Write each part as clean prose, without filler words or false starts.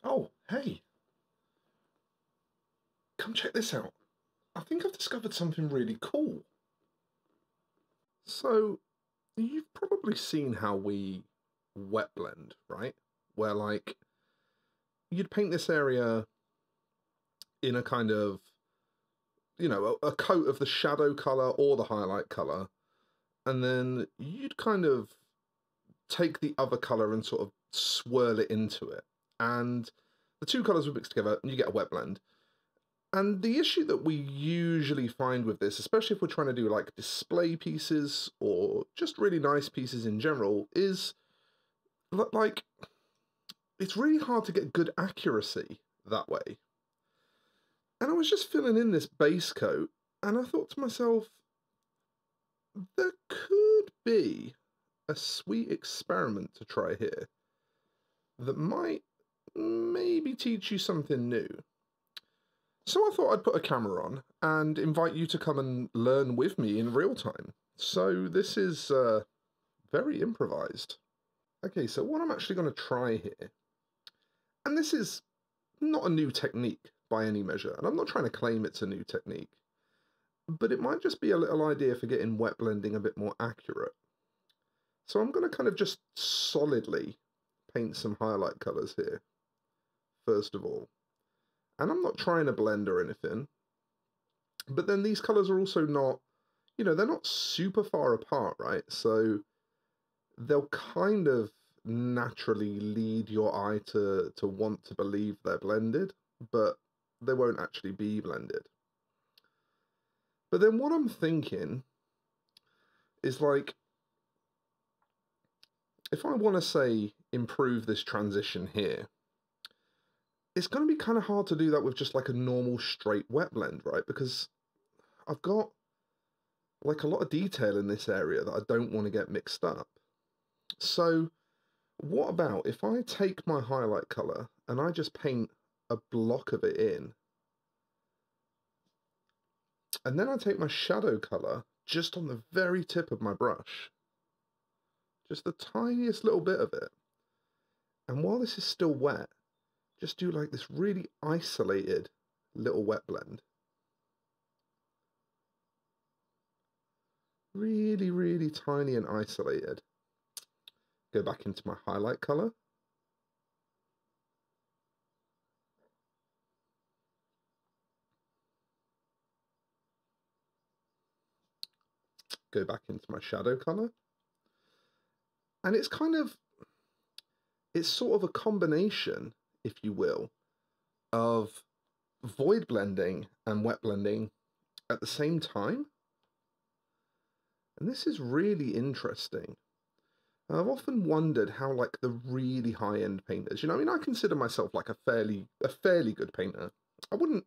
Oh, hey, come check this out. I think I've discovered something really cool. So, you've probably seen how we wet blend, right? Where, like, you'd paint this area in a kind of, a coat of the shadow color or the highlight color, and then you'd kind of take the other color and sort of swirl it into it. And the two colors would mix together, and you get a wet blend. And the issue that we usually find with this, especially if we're trying to do like display pieces or just really nice pieces in general, is like it's really hard to get good accuracy that way. And I was just filling in this base coat, and I thought to myself, there could be a sweet experiment to try here that might maybe teach you something new. So I thought I'd put a camera on and invite you to come and learn with me in real time. So this is very improvised. Okay, so what I'm actually going to try here, and this is not a new technique by any measure, and I'm not trying to claim it's a new technique, but it might just be a little idea for getting wet blending a bit more accurate. So I'm going to kind of just solidly paint some highlight colors here, first of all. And I'm not trying to blend or anything, but then these colors are also not, they're not super far apart, right? So they'll kind of naturally lead your eye to want to believe they're blended, but they won't actually be blended. But then what I'm thinking is like, if I want to say improve this transition here, it's going to be kind of hard to do that with just like a normal straight wet blend, right? Because I've got like a lot of detail in this area that I don't want to get mixed up. So what about if I take my highlight color and I just paint a block of it in, and then I take my shadow color just on the very tip of my brush, just the tiniest little bit of it, and while this is still wet, just do like this really isolated little wet blend. Really, really tiny and isolated. Go back into my highlight color. Go back into my shadow color. And it's sort of a combination, if you will, of void blending and wet blending at the same time. And this is really interesting. I've often wondered how like the really high-end painters, I mean, I consider myself like a fairly good painter. I wouldn't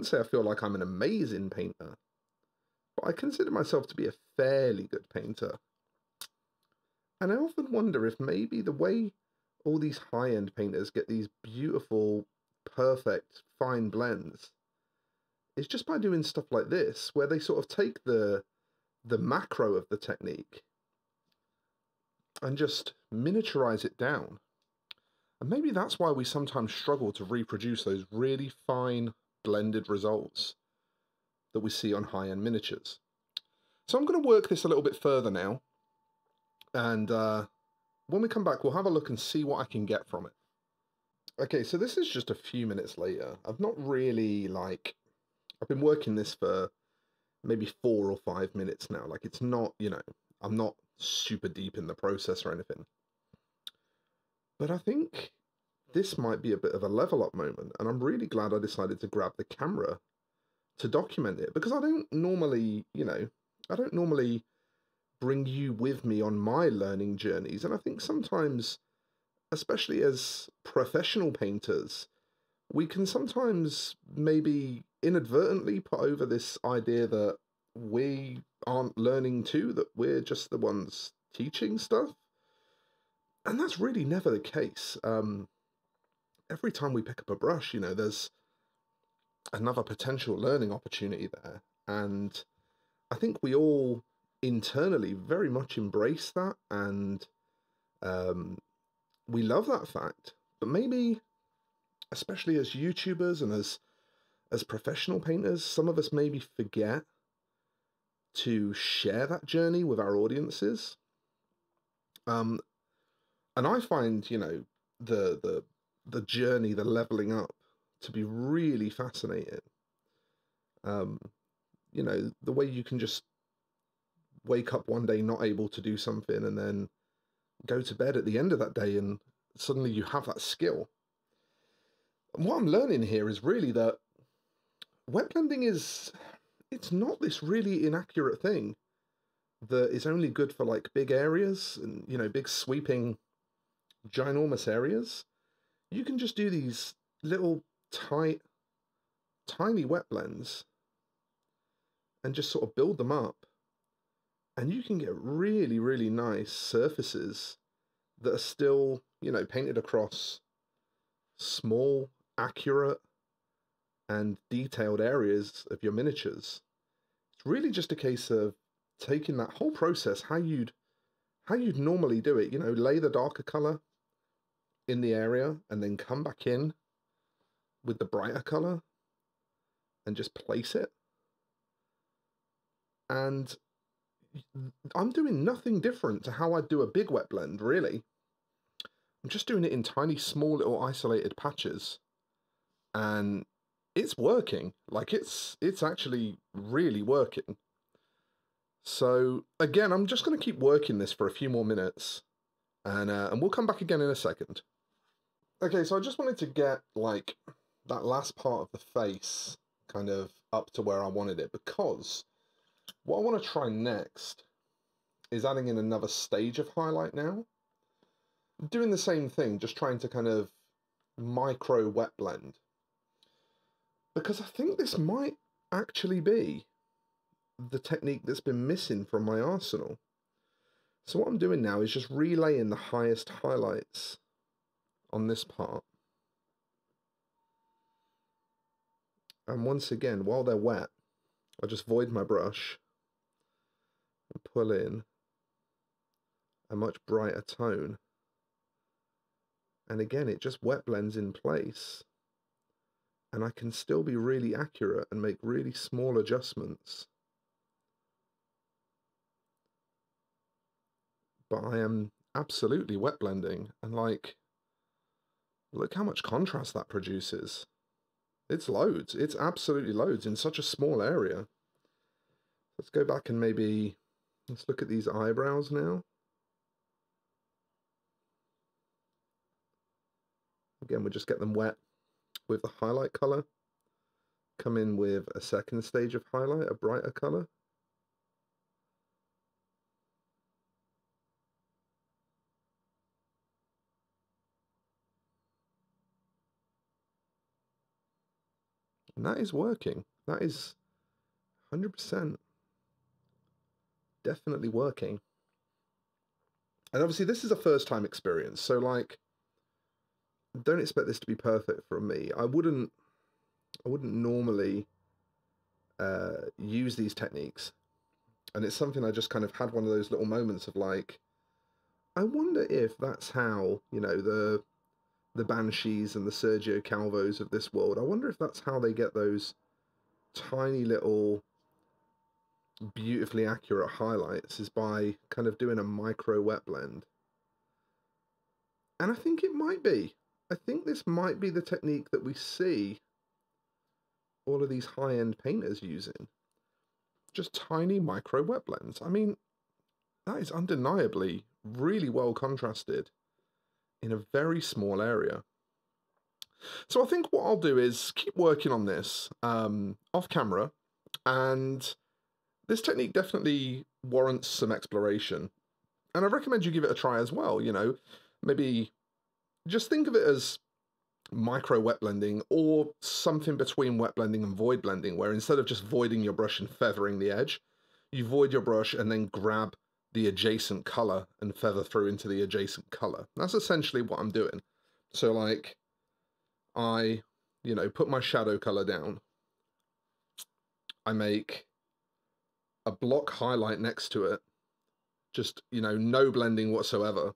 say I feel like I'm an amazing painter, but I consider myself to be a fairly good painter. And I often wonder if maybe the way all these high-end painters get these beautiful, perfect, fine blends is just by doing stuff like this, where they sort of take the macro of the technique and just miniaturize it down. And maybe that's why we sometimes struggle to reproduce those really fine blended results that we see on high-end miniatures. So I'm going to work this a little bit further now, and when we come back, we'll have a look and see what I can get from it. Okay, so this is just a few minutes later. I've not really, I've been working this for maybe 4 or 5 minutes now. Like, it's not, I'm not super deep in the process or anything. But I think this might be a bit of a level up moment, and I'm really glad I decided to grab the camera to document it, because I don't normally, I don't normally bring you with me on my learning journeys, and I think sometimes, especially as professional painters, we can sometimes maybe inadvertently put over this idea that we aren't learning too, that we're just the ones teaching stuff. And that's really never the case. Every time we pick up a brush, there's another potential learning opportunity there. And I think we all internally very much embrace that, and we love that fact. But maybe especially as YouTubers and as professional painters, some of us maybe forget to share that journey with our audiences. And I find, you know, the journey, the leveling up, to be really fascinating. You know, the way you can just wake up one day not able to do something and then go to bed at the end of that day and suddenly you have that skill. And what I'm learning here is really that wet blending it's not this really inaccurate thing that is only good for like big areas and, you know, big sweeping ginormous areas. You can just do these little tiny wet blends and just sort of build them up, and you can get really, really nice surfaces that are still, you know, painted across small, accurate, and detailed areas of your miniatures. It's really just a case of taking that whole process, how you'd normally do it, you know, lay the darker color in the area and then come back in with the brighter color and just place it. And I'm doing nothing different to how I'd do a big wet blend, really. I'm just doing it in tiny, small, little isolated patches, and it's working. Like, it's actually really working. So again, I'm just going to keep working this for a few more minutes, and we'll come back again in a second. Okay, so I just wanted to get like that last part of the face kind of up to where I wanted it, because what I want to try next is adding in another stage of highlight now. I'm doing the same thing, just trying to kind of micro wet blend, because I think this might actually be the technique that's been missing from my arsenal. So what I'm doing now is just relaying the highest highlights on this part. And once again, while they're wet, I just void my brush and pull in a much brighter tone. And again, it just wet blends in place. And I can still be really accurate and make really small adjustments. But I am absolutely wet blending, and like, look how much contrast that produces. It's loads. It's absolutely loads in such a small area. Let's go back and maybe let's look at these eyebrows now. Again, we'll just get them wet with the highlight color. Come in with a second stage of highlight, a brighter color. And that is working. That is 100% definitely working. And obviously this is a first time experience, so like, don't expect this to be perfect from me. I wouldn't normally use these techniques, and it's something I just kind of had one of those little moments of like, I wonder if that's how, you know, the Banshees and the Sergio Calvos of this world, I wonder if that's how they get those tiny little beautifully accurate highlights, is by kind of doing a micro wet blend. And I think it might be. I think this might be the technique that we see all of these high-end painters using. Just tiny micro wet blends. I mean, that is undeniably really well contrasted in a very small area. So I think what I'll do is keep working on this off camera, and this technique definitely warrants some exploration. And I recommend you give it a try as well, you know, maybe just think of it as micro wet blending, or something between wet blending and void blending, where instead of just voiding your brush and feathering the edge, you void your brush and then grab the adjacent color and feather through into the adjacent color. That's essentially what I'm doing. So like, I, you know, put my shadow color down. I make a block highlight next to it, just, you know, no blending whatsoever.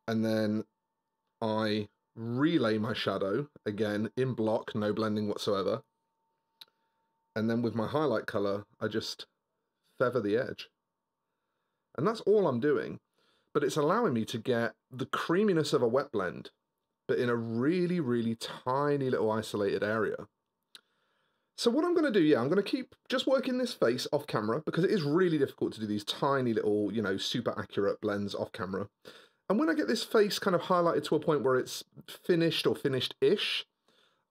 And then I relay my shadow, again, in block, no blending whatsoever. And then with my highlight color, I just feather the edge. And that's all I'm doing. But it's allowing me to get the creaminess of a wet blend, but in a really, really tiny little isolated area. So what I'm going to do, yeah, I'm going to keep just working this face off camera because it is really difficult to do these tiny little, you know, super accurate blends off camera. And when I get this face kind of highlighted to a point where it's finished or finished-ish,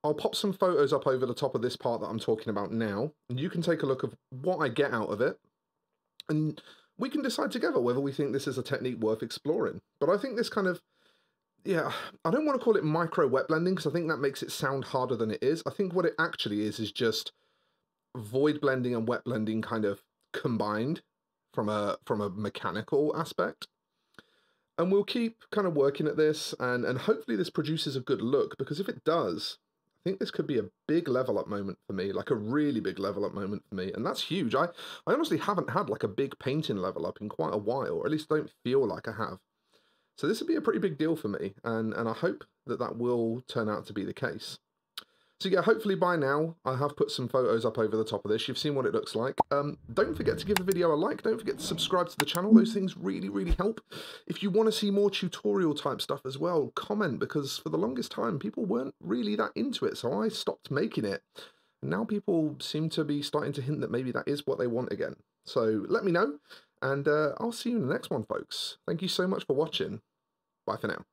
I'll pop some photos up over the top of this part that I'm talking about now, and you can take a look of what I get out of it, and we can decide together whether we think this is a technique worth exploring. But I think this kind of, yeah, I don't want to call it micro wet blending because I think that makes it sound harder than it is. I think what it actually is just void blending and wet blending kind of combined from a mechanical aspect. And we'll keep kind of working at this, and hopefully this produces a good look, because if it does, I think this could be a big level up moment for me, like a really big level up moment for me, and that's huge. I honestly haven't had like a big painting level up in quite a while, or at least don't feel like I have. So this would be a pretty big deal for me, and I hope that that will turn out to be the case. So yeah, hopefully by now I have put some photos up over the top of this. You've seen what it looks like. Don't forget to give the video a like. Don't forget to subscribe to the channel. Those things really, really help. If you want to see more tutorial type stuff as well, comment, because for the longest time people weren't really that into it, so I stopped making it. And now people seem to be starting to hint that maybe that is what they want again. So let me know, and I'll see you in the next one, folks. Thank you so much for watching. Bye for now.